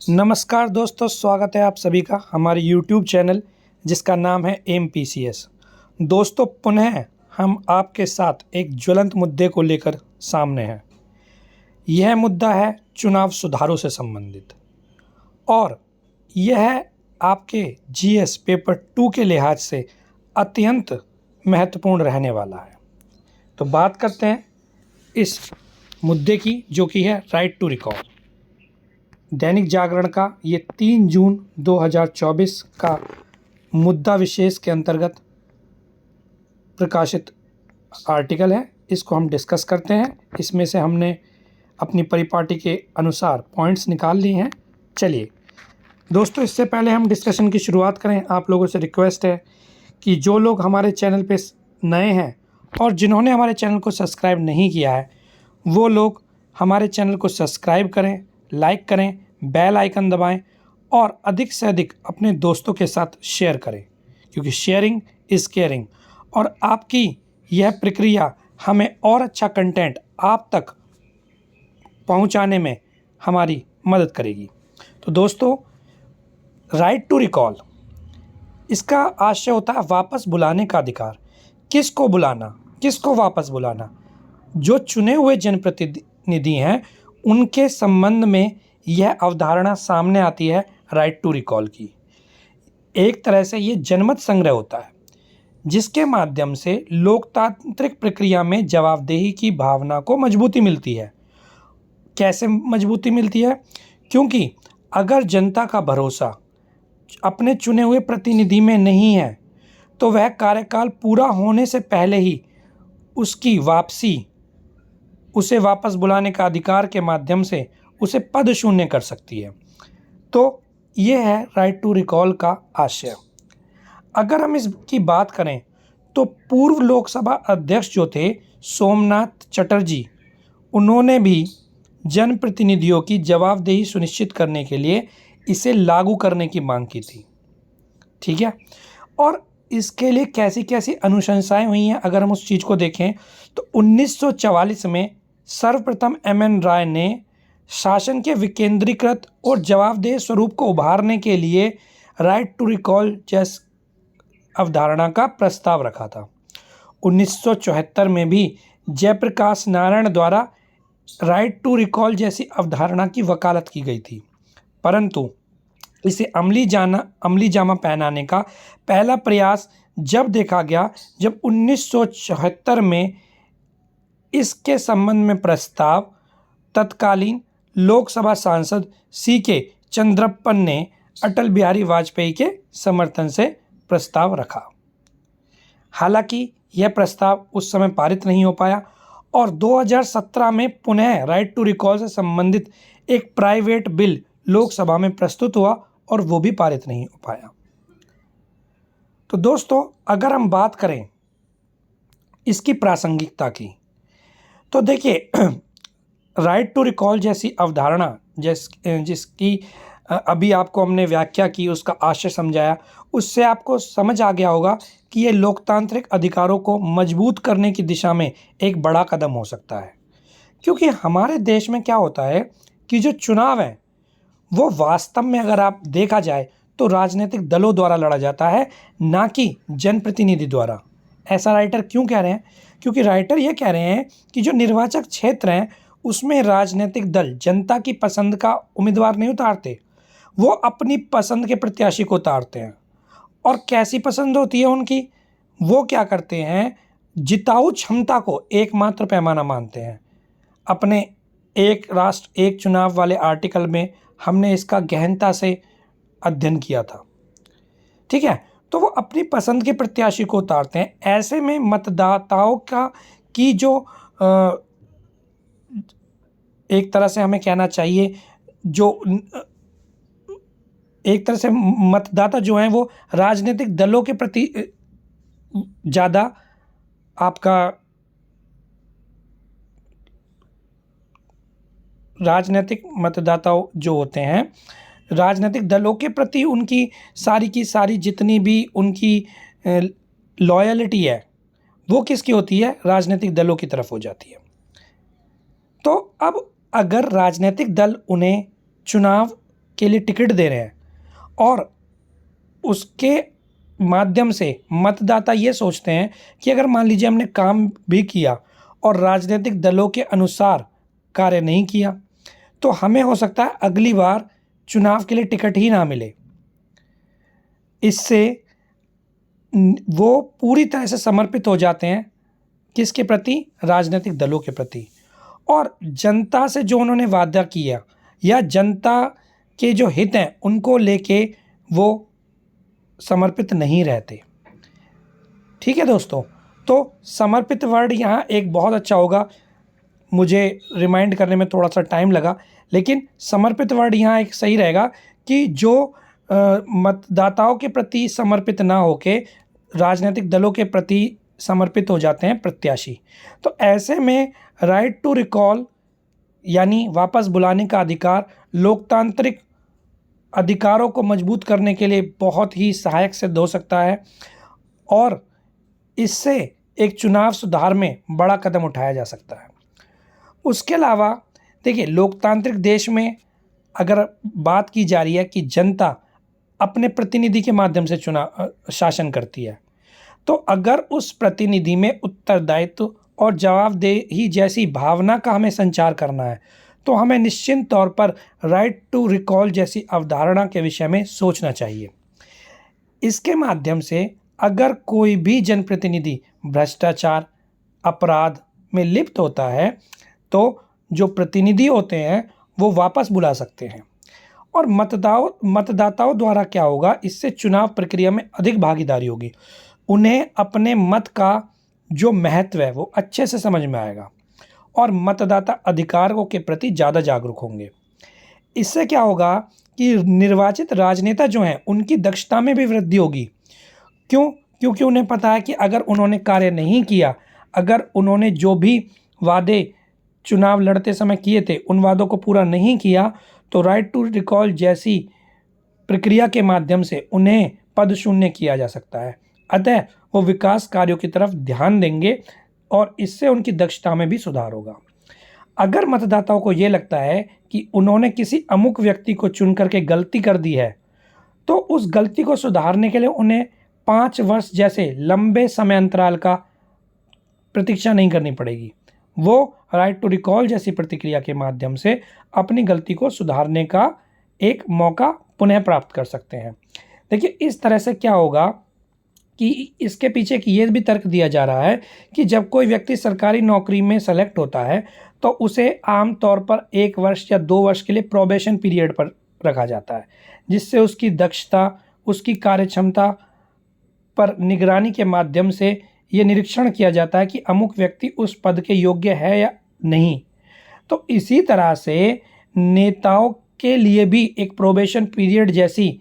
नमस्कार दोस्तों, स्वागत है आप सभी का हमारे YouTube चैनल जिसका नाम है MPCS। दोस्तों, पुनः हम आपके साथ एक ज्वलंत मुद्दे को लेकर सामने हैं। यह मुद्दा है चुनाव सुधारों से संबंधित और यह आपके GS पेपर 2 के लिहाज से अत्यंत महत्वपूर्ण रहने वाला है। तो बात करते हैं इस मुद्दे की, जो कि है right to recall. Dainik Jagran का ये 3 जून 2024 का मुद्दा विशेष के अंतर्गत प्रकाशित आर्टिकल है। इसको हम डिस्कस करते हैं। इसमें से हमने अपनी परिपाटी के अनुसार पॉइंट्स निकाल लिए हैं। चलिए दोस्तों, इससे पहले हम डिस्कशन की शुरुआत करें, आप लोगों से रिक्वेस्ट है कि जो लोग हमारे चैनल पे नए हैं और जिन्होंने हमारे चैनल को सब्सक्राइब नहीं किया है, वो लोग हमारे चैनल को सब्सक्राइब करें, लाइक करें, बेल आइकन दबाएं और अधिक से अधिक अपने दोस्तों के साथ शेयर करें, क्योंकि शेयरिंग इज़ केयरिंग और आपकी यह प्रक्रिया हमें और अच्छा कंटेंट आप तक पहुंचाने में हमारी मदद करेगी। तो दोस्तों, राइट टू रिकॉल, इसका आशय होता है वापस बुलाने का अधिकार। किसको बुलाना, किसको वापस बुलाना? जो चुने हुए जनप्रतिनिधि हैं उनके संबंध में यह अवधारणा सामने आती है राइट टू रिकॉल की। एक तरह से ये जनमत संग्रह होता है जिसके माध्यम से लोकतांत्रिक प्रक्रिया में जवाबदेही की भावना को मजबूती मिलती है। कैसे मजबूती मिलती है? क्योंकि अगर जनता का भरोसा अपने चुने हुए प्रतिनिधि में नहीं है तो वह कार्यकाल पूरा होने से पहले ही उसकी वापसी, उसे वापस बुलाने का अधिकार के माध्यम से उसे पद शून्य कर सकती है। तो ये है राइट टू रिकॉल का आशय। अगर हम इसकी बात करें तो पूर्व लोकसभा अध्यक्ष जो थे सोमनाथ चटर्जी, उन्होंने भी जनप्रतिनिधियों की जवाबदेही सुनिश्चित करने के लिए इसे लागू करने की मांग की थी। ठीक है, और इसके लिए कैसी कैसी अनुशंसाएं हुई हैं अगर हम उस चीज़ को देखें तो 1944 में सर्वप्रथम MN राय ने शासन के विकेंद्रीकृत और जवाबदेह स्वरूप को उभारने के लिए राइट टू रिकॉल जैसी अवधारणा का प्रस्ताव रखा था। 1974 में भी जयप्रकाश नारायण द्वारा राइट टू रिकॉल जैसी अवधारणा की वकालत की गई थी, परंतु इसे अमली जामा पहनाने का पहला प्रयास जब देखा गया जब 1974 में इसके संबंध में प्रस्ताव तत्कालीन लोकसभा सांसद CK चंद्रप्पन ने अटल बिहारी वाजपेयी के समर्थन से प्रस्ताव रखा। हालांकि यह प्रस्ताव उस समय पारित नहीं हो पाया और 2017 में पुनः राइट टू रिकॉल से संबंधित एक प्राइवेट बिल लोकसभा में प्रस्तुत हुआ और वो भी पारित नहीं हो पाया। तो दोस्तों, अगर हम बात करें इसकी प्रासंगिकता की तो देखिए, राइट टू रिकॉल जैसी अवधारणा जिसकी अभी आपको हमने व्याख्या की, उसका आशय समझाया, उससे आपको समझ आ गया होगा कि ये लोकतांत्रिक अधिकारों को मजबूत करने की दिशा में एक बड़ा कदम हो सकता है। क्योंकि हमारे देश में क्या होता है कि जो चुनाव है वो वास्तव में अगर आप देखा जाए तो राजनीतिक दलों द्वारा लड़ा जाता है, ना कि जनप्रतिनिधि द्वारा। ऐसा राइटर क्यों कह रहे हैं? क्योंकि राइटर ये कह रहे हैं कि जो निर्वाचक क्षेत्र हैं उसमें राजनीतिक दल जनता की पसंद का उम्मीदवार नहीं उतारते, वो अपनी पसंद के प्रत्याशी को उतारते हैं। और कैसी पसंद होती है उनकी? वो क्या करते हैं, जिताऊ क्षमता को एकमात्र पैमाना मानते हैं। अपने एक राष्ट्र एक चुनाव वाले आर्टिकल में हमने इसका गहनता से अध्ययन किया था। ठीक है, तो वो अपनी पसंद के प्रत्याशी को उतारते हैं। ऐसे में मतदाताओं की जो एक तरह से हमें कहना चाहिए, जो एक तरह से मतदाता जो हैं वो राजनीतिक दलों के प्रति ज़्यादा आपका राजनीतिक मतदाताओं जो होते हैं राजनीतिक दलों के प्रति उनकी सारी की सारी जितनी भी उनकी लॉयल्टी है वो किसकी होती है? राजनीतिक दलों की तरफ हो जाती है। तो अब अगर राजनीतिक दल उन्हें चुनाव के लिए टिकट दे रहे हैं और उसके माध्यम से मतदाता ये सोचते हैं कि अगर मान लीजिए हमने काम भी किया और राजनीतिक दलों के अनुसार कार्य नहीं किया तो हमें हो सकता है अगली बार चुनाव के लिए टिकट ही ना मिले। इससे वो पूरी तरह से समर्पित हो जाते हैं किसके प्रति? राजनीतिक दलों के प्रति। और जनता से जो उन्होंने वादा किया या जनता के जो हित हैं उनको लेके वो समर्पित नहीं रहते। ठीक है दोस्तों, तो समर्पित वर्ड यहाँ एक बहुत अच्छा होगा, मुझे रिमाइंड करने में थोड़ा सा टाइम लगा, लेकिन समर्पित वर्ड यहाँ एक सही रहेगा कि जो मतदाताओं के प्रति समर्पित ना होके राजनीतिक दलों के प्रति समर्पित हो जाते हैं प्रत्याशी। तो ऐसे में राइट टू रिकॉल यानी वापस बुलाने का अधिकार लोकतांत्रिक अधिकारों को मजबूत करने के लिए बहुत ही सहायक सिद्ध हो सकता है और इससे एक चुनाव सुधार में बड़ा कदम उठाया जा सकता है। उसके अलावा देखिए, लोकतांत्रिक देश में अगर बात की जा रही है कि जनता अपने प्रतिनिधि के माध्यम से चुनाव शासन करती है, तो अगर उस प्रतिनिधि में उत्तरदायित्व और जवाबदेही जैसी भावना का हमें संचार करना है तो हमें निश्चित तौर पर राइट टू रिकॉल जैसी अवधारणा के विषय में सोचना चाहिए। इसके माध्यम से अगर कोई भी जनप्रतिनिधि भ्रष्टाचार, अपराध में लिप्त होता है तो जो प्रतिनिधि होते हैं वो वापस बुला सकते हैं और मतदाताओं द्वारा क्या होगा, इससे चुनाव प्रक्रिया में अधिक भागीदारी होगी। उन्हें अपने मत का जो महत्व है वो अच्छे से समझ में आएगा और मतदाता अधिकारों के प्रति ज़्यादा जागरूक होंगे। इससे क्या होगा कि निर्वाचित राजनेता जो हैं उनकी दक्षता में भी वृद्धि होगी। क्योंकि उन्हें पता है कि अगर उन्होंने कार्य नहीं किया, अगर उन्होंने जो भी वादे चुनाव लड़ते समय किए थे उन वादों को पूरा नहीं किया तो राइट टू रिकॉल जैसी प्रक्रिया के माध्यम से उन्हें पद शून्य किया जा सकता है। अतः वो विकास कार्यों की तरफ ध्यान देंगे और इससे उनकी दक्षता में भी सुधार होगा। अगर मतदाताओं को ये लगता है कि उन्होंने किसी अमुक व्यक्ति को चुन करके गलती कर दी है तो उस गलती को सुधारने के लिए उन्हें 5 वर्ष जैसे लंबे समय अंतराल का प्रतीक्षा नहीं करनी पड़ेगी। वो राइट टू रिकॉल जैसी प्रतिक्रिया के माध्यम से अपनी गलती को सुधारने का एक मौका पुनः प्राप्त कर सकते हैं। देखिए, इस तरह से क्या होगा कि इसके पीछे ये भी तर्क दिया जा रहा है कि जब कोई व्यक्ति सरकारी नौकरी में सेलेक्ट होता है तो उसे आमतौर पर 1 वर्ष या 2 वर्ष के लिए प्रोबेशन पीरियड पर रखा जाता है, जिससे उसकी दक्षता, उसकी कार्यक्षमता पर निगरानी के माध्यम से ये निरीक्षण किया जाता है कि अमुक व्यक्ति उस पद के योग्य है या नहीं। तो इसी तरह से नेताओं के लिए भी एक प्रोबेशन पीरियड जैसी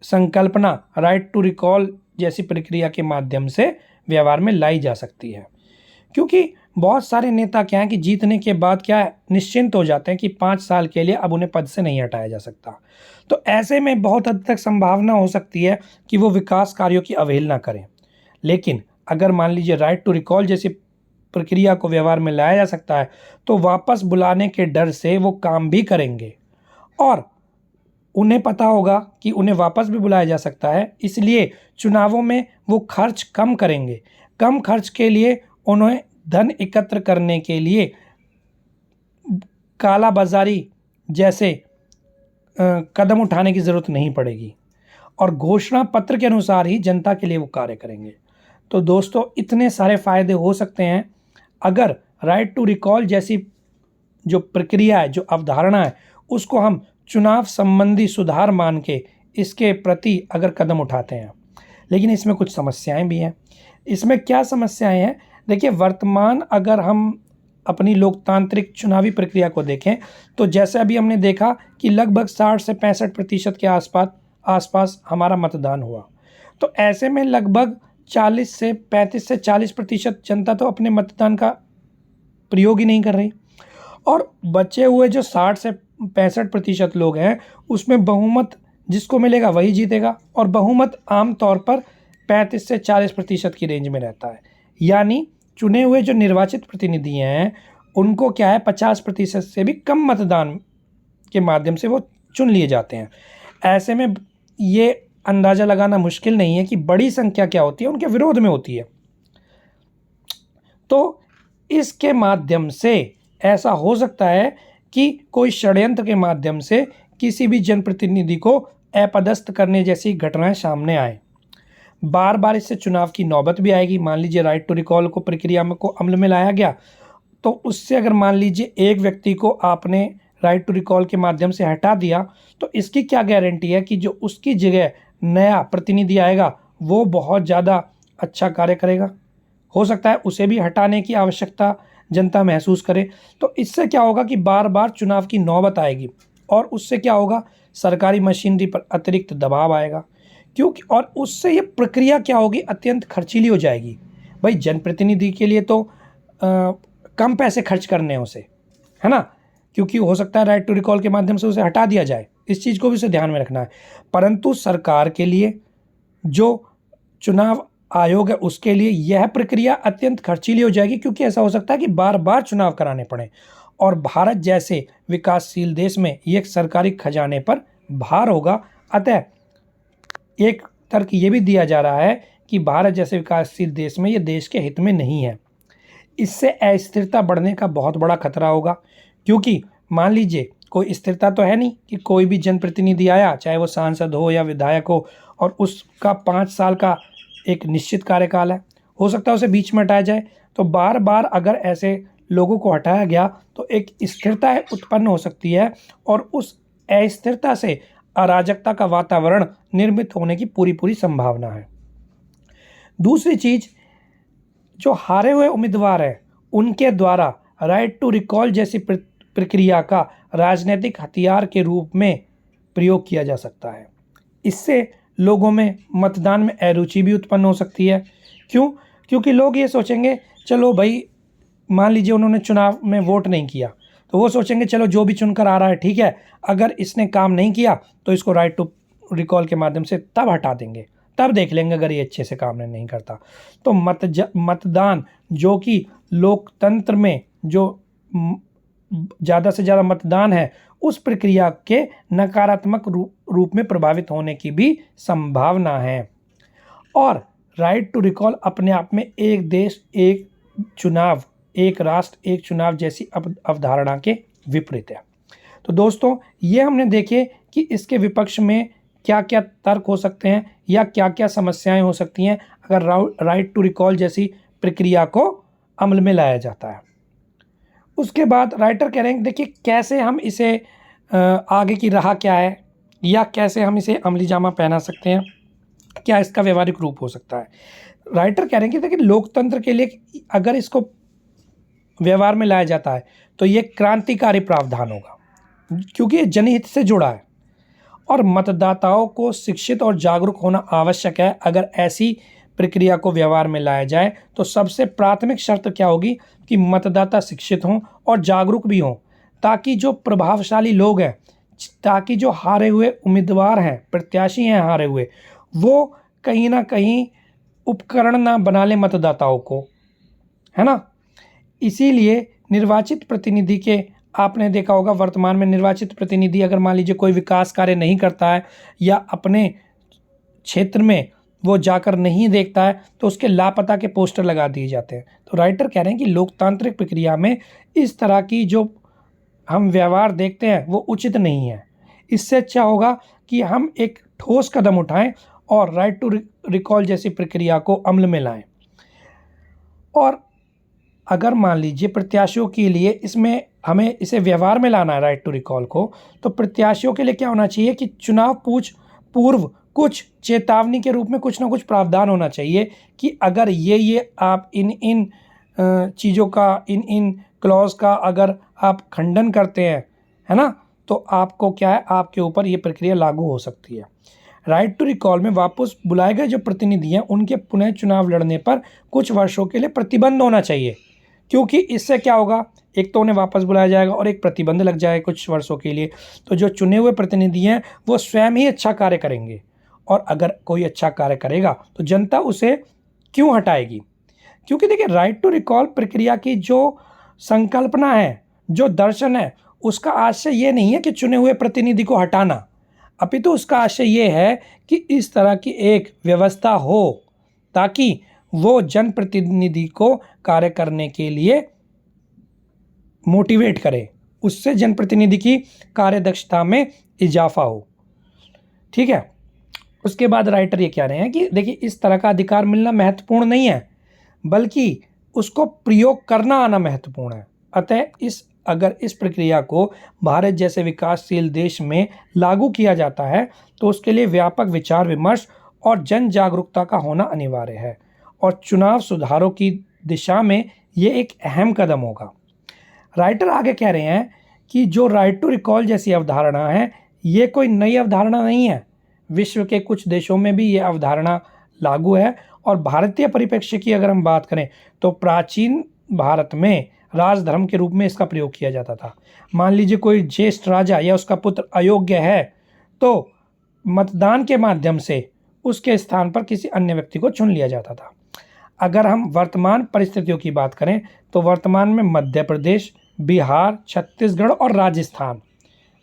संकल्पना राइट टू रिकॉल जैसी प्रक्रिया के माध्यम से व्यवहार में लाई जा सकती है। क्योंकि बहुत सारे नेता क्या है कि जीतने के बाद क्या है, निश्चिंत हो जाते हैं कि 5 साल के लिए अब उन्हें पद से नहीं हटाया जा सकता। तो ऐसे में बहुत हद तक संभावना हो सकती है कि वो विकास कार्यों की अवहेलना करें। लेकिन अगर मान लीजिए राइट टू रिकॉल जैसी प्रक्रिया को व्यवहार में लाया जा सकता है तो वापस बुलाने के डर से वो काम भी करेंगे और उन्हें पता होगा कि उन्हें वापस भी बुलाया जा सकता है, इसलिए चुनावों में वो खर्च कम करेंगे। कम खर्च के लिए उन्हें धन एकत्र करने के लिए काला बाजारी जैसे कदम उठाने की ज़रूरत नहीं पड़ेगी और घोषणा पत्र के अनुसार ही जनता के लिए वो कार्य करेंगे। तो दोस्तों, इतने सारे फ़ायदे हो सकते हैं अगर राइट टू रिकॉल जैसी जो प्रक्रिया है, जो अवधारणा है, उसको हम चुनाव संबंधी सुधार मान के इसके प्रति अगर कदम उठाते हैं। लेकिन इसमें कुछ समस्याएं भी हैं। इसमें क्या समस्याएं हैं? देखिए, वर्तमान अगर हम अपनी लोकतांत्रिक चुनावी प्रक्रिया को देखें तो जैसे अभी हमने देखा कि लगभग 60 से 65% के आसपास हमारा मतदान हुआ। तो ऐसे में लगभग 35 से 40% जनता तो अपने मतदान का प्रयोग ही नहीं कर रही और बचे हुए जो 60 से 65% लोग हैं उसमें बहुमत जिसको मिलेगा वही जीतेगा और बहुमत आमतौर पर 35 से 40% की रेंज में रहता है। यानी चुने हुए जो निर्वाचित प्रतिनिधि हैं उनको क्या है, 50% से भी कम मतदान के माध्यम से वो चुन लिए जाते हैं। ऐसे में ये अंदाज़ा लगाना मुश्किल नहीं है कि बड़ी संख्या क्या होती है, उनके विरोध में होती है। तो इसके माध्यम से ऐसा हो सकता है कि कोई षड्यंत्र के माध्यम से किसी भी जनप्रतिनिधि को अपदस्थ करने जैसी घटनाएं सामने आए। बार बार इससे चुनाव की नौबत भी आएगी। मान लीजिए राइट टू रिकॉल को प्रक्रिया में को अमल में लाया गया, तो उससे अगर मान लीजिए एक व्यक्ति को आपने राइट टू रिकॉल के माध्यम से हटा दिया, तो इसकी क्या गारंटी है कि जो उसकी जगह नया प्रतिनिधि आएगा वो बहुत ज़्यादा अच्छा कार्य करेगा। हो सकता है उसे भी हटाने की आवश्यकता जनता महसूस करे। तो इससे क्या होगा कि बार बार चुनाव की नौबत आएगी और उससे क्या होगा, सरकारी मशीनरी पर अतिरिक्त दबाव आएगा, क्योंकि और उससे ये प्रक्रिया क्या होगी, अत्यंत खर्चीली हो जाएगी। भाई जनप्रतिनिधि के लिए तो कम पैसे खर्च करने हैं उसे, है ना, क्योंकि हो सकता है राइट टू रिकॉल के माध्यम से उसे हटा दिया जाए, इस चीज़ को भी उसे ध्यान में रखना है। परंतु सरकार के लिए, जो चुनाव आयोग है उसके लिए यह प्रक्रिया अत्यंत खर्चीली हो जाएगी, क्योंकि ऐसा हो सकता है कि बार बार चुनाव कराने पड़े और भारत जैसे विकासशील देश में ये सरकारी खजाने पर भार होगा। अतः एक तर्क ये भी दिया जा रहा है कि भारत जैसे विकासशील देश में ये देश के हित में नहीं है। इससे अस्थिरता बढ़ने का बहुत बड़ा खतरा होगा, क्योंकि मान लीजिए कोई स्थिरता तो है नहीं कि कोई भी जनप्रतिनिधि आया, चाहे वो सांसद हो या विधायक हो, और उसका 5 साल का एक निश्चित कार्यकाल है, हो सकता है उसे बीच में हटाया जाए। तो बार बार अगर ऐसे लोगों को हटाया गया तो एक स्थिरता उत्पन्न हो सकती है और उस अस्थिरता से अराजकता का वातावरण निर्मित होने की पूरी पूरी संभावना है। दूसरी चीज, जो हारे हुए उम्मीदवार हैं उनके द्वारा राइट टू रिकॉल जैसी प्रक्रिया का राजनीतिक हथियार के रूप में प्रयोग किया जा सकता है। इससे लोगों में मतदान में अरुचि भी उत्पन्न हो सकती है। क्यों? क्योंकि लोग ये सोचेंगे, चलो भाई, मान लीजिए उन्होंने चुनाव में वोट नहीं किया, तो वो सोचेंगे चलो जो भी चुनकर आ रहा है ठीक है, अगर इसने काम नहीं किया तो इसको राइट टू रिकॉल के माध्यम से तब हटा देंगे, तब देख लेंगे अगर ये अच्छे से काम नहीं करता। तो मतदान, जो कि लोकतंत्र में जो ज़्यादा से ज़्यादा मतदान है, उस प्रक्रिया के नकारात्मक रूप में प्रभावित होने की भी संभावना है। और राइट टू रिकॉल अपने आप में एक देश एक चुनाव, एक राष्ट्र एक चुनाव जैसी अवधारणा के विपरीत है। तो दोस्तों, ये हमने देखे कि इसके विपक्ष में क्या क्या तर्क हो सकते हैं या क्या क्या समस्याएं हो सकती हैं अगर राइट टू रिकॉल जैसी प्रक्रिया को अमल में लाया जाता है। उसके बाद राइटर कह रहे हैं, देखिए कैसे हम इसे आगे की राह क्या है या कैसे हम इसे अमली जामा पहना सकते हैं, क्या इसका व्यवहारिक रूप हो सकता है। राइटर कह रहे हैं कि देखिए लोकतंत्र के लिए अगर इसको व्यवहार में लाया जाता है तो ये क्रांतिकारी प्रावधान होगा, क्योंकि ये जनहित से जुड़ा है और मतदाताओं को शिक्षित और जागरूक होना आवश्यक है। अगर ऐसी प्रक्रिया को व्यवहार में लाया जाए तो सबसे प्राथमिक शर्त क्या होगी कि मतदाता शिक्षित हों और जागरूक भी हों, ताकि जो प्रभावशाली लोग हैं, ताकि जो हारे हुए उम्मीदवार हैं, प्रत्याशी हैं हारे हुए, वो कहीं ना कहीं उपकरण ना बना लें मतदाताओं को, है ना। इसीलिए निर्वाचित प्रतिनिधि के, आपने देखा होगा वर्तमान में निर्वाचित प्रतिनिधि अगर मान लीजिए कोई विकास कार्य नहीं करता है या अपने क्षेत्र में वो जाकर नहीं देखता है तो उसके लापता के पोस्टर लगा दिए जाते हैं। तो राइटर कह रहे हैं कि लोकतांत्रिक प्रक्रिया में इस तरह की जो हम व्यवहार देखते हैं वो उचित नहीं है। इससे अच्छा होगा कि हम एक ठोस कदम उठाएं और राइट टू रिकॉल जैसी प्रक्रिया को अमल में लाएं। और अगर मान लीजिए प्रत्याशियों के लिए इसमें हमें इसे व्यवहार में लाना है राइट टू रिकॉल को, तो प्रत्याशियों के लिए क्या होना चाहिए कि चुनाव पूर्व कुछ चेतावनी के रूप में कुछ ना कुछ प्रावधान होना चाहिए कि अगर ये आप इन चीज़ों का, इन क्लॉज का अगर आप खंडन करते हैं, है ना, तो आपको क्या है, आपके ऊपर ये प्रक्रिया लागू हो सकती है। राइट टू रिकॉल में वापस बुलाए गए जो प्रतिनिधि हैं उनके पुनः चुनाव लड़ने पर कुछ वर्षों के लिए प्रतिबंध होना चाहिए, क्योंकि इससे क्या होगा, एक तो उन्हें वापस बुलाया जाएगा और एक प्रतिबंध लग जाएगा कुछ वर्षों के लिए। तो जो चुने हुए प्रतिनिधि हैं वो स्वयं ही अच्छा कार्य करेंगे, और अगर कोई अच्छा कार्य करेगा तो जनता उसे क्यों हटाएगी। क्योंकि देखिए राइट टू रिकॉल प्रक्रिया की जो संकल्पना है, जो दर्शन है, उसका आशय ये नहीं है कि चुने हुए प्रतिनिधि को हटाना, अपितु उसका आशय ये है कि इस तरह की एक व्यवस्था हो ताकि वो जनप्रतिनिधि को कार्य करने के लिए मोटिवेट करे, उससे जनप्रतिनिधि की कार्यदक्षता में इजाफा हो। ठीक है। उसके बाद राइटर ये कह रहे हैं कि देखिए, इस तरह का अधिकार मिलना महत्वपूर्ण नहीं है, बल्कि उसको प्रयोग करना आना महत्वपूर्ण है। अतः अगर इस प्रक्रिया को भारत जैसे विकासशील देश में लागू किया जाता है तो उसके लिए व्यापक विचार विमर्श और जन जागरूकता का होना अनिवार्य है, और चुनाव सुधारों की दिशा में ये एक अहम कदम होगा। राइटर आगे कह रहे हैं कि जो राइट टू रिकॉल जैसी अवधारणा है, ये कोई नई अवधारणा नहीं है। विश्व के कुछ देशों में भी ये अवधारणा लागू है, और भारतीय परिप्रेक्ष्य की अगर हम बात करें तो प्राचीन भारत में राजधर्म के रूप में इसका प्रयोग किया जाता था। मान लीजिए कोई ज्येष्ठ राजा या उसका पुत्र अयोग्य है तो मतदान के माध्यम से उसके स्थान पर किसी अन्य व्यक्ति को चुन लिया जाता था। अगर हम वर्तमान परिस्थितियों की बात करें तो वर्तमान में मध्य प्रदेश, बिहार, छत्तीसगढ़ और राजस्थान,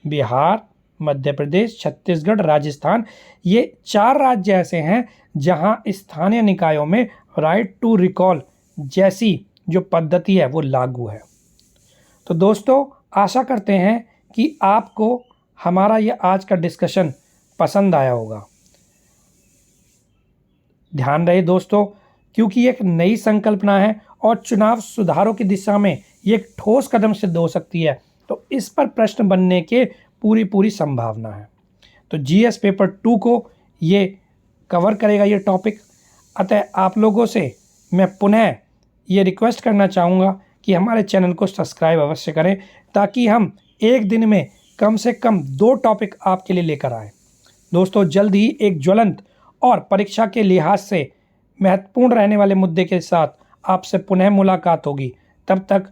बिहार, मध्य प्रदेश, छत्तीसगढ़, राजस्थान, ये 4 राज्य ऐसे हैं जहां स्थानीय निकायों में राइट टू रिकॉल जैसी जो पद्धति है वो लागू है। तो दोस्तों, आशा करते हैं कि आपको हमारा यह आज का डिस्कशन पसंद आया होगा। ध्यान रहे दोस्तों, क्योंकि एक नई संकल्पना है और चुनाव सुधारों की दिशा में ये एक ठोस कदम सिद्ध हो सकती है, तो इस पर प्रश्न बनने के पूरी संभावना है। तो जीएस पेपर 2 को ये कवर करेगा ये टॉपिक। अतः आप लोगों से मैं पुनः ये रिक्वेस्ट करना चाहूँगा कि हमारे चैनल को सब्सक्राइब अवश्य करें, ताकि हम एक दिन में कम से कम 2 टॉपिक आपके लिए लेकर आएँ। दोस्तों, जल्द ही एक ज्वलंत और परीक्षा के लिहाज से महत्वपूर्ण रहने वाले मुद्दे के साथ आपसे पुनः मुलाकात होगी। तब तक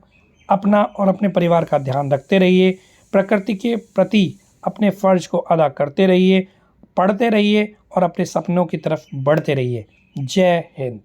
अपना और अपने परिवार का ध्यान रखते रहिए, प्रकृति के प्रति अपने फर्ज को अदा करते रहिए, पढ़ते रहिए और अपने सपनों की तरफ बढ़ते रहिए। जय हिंद।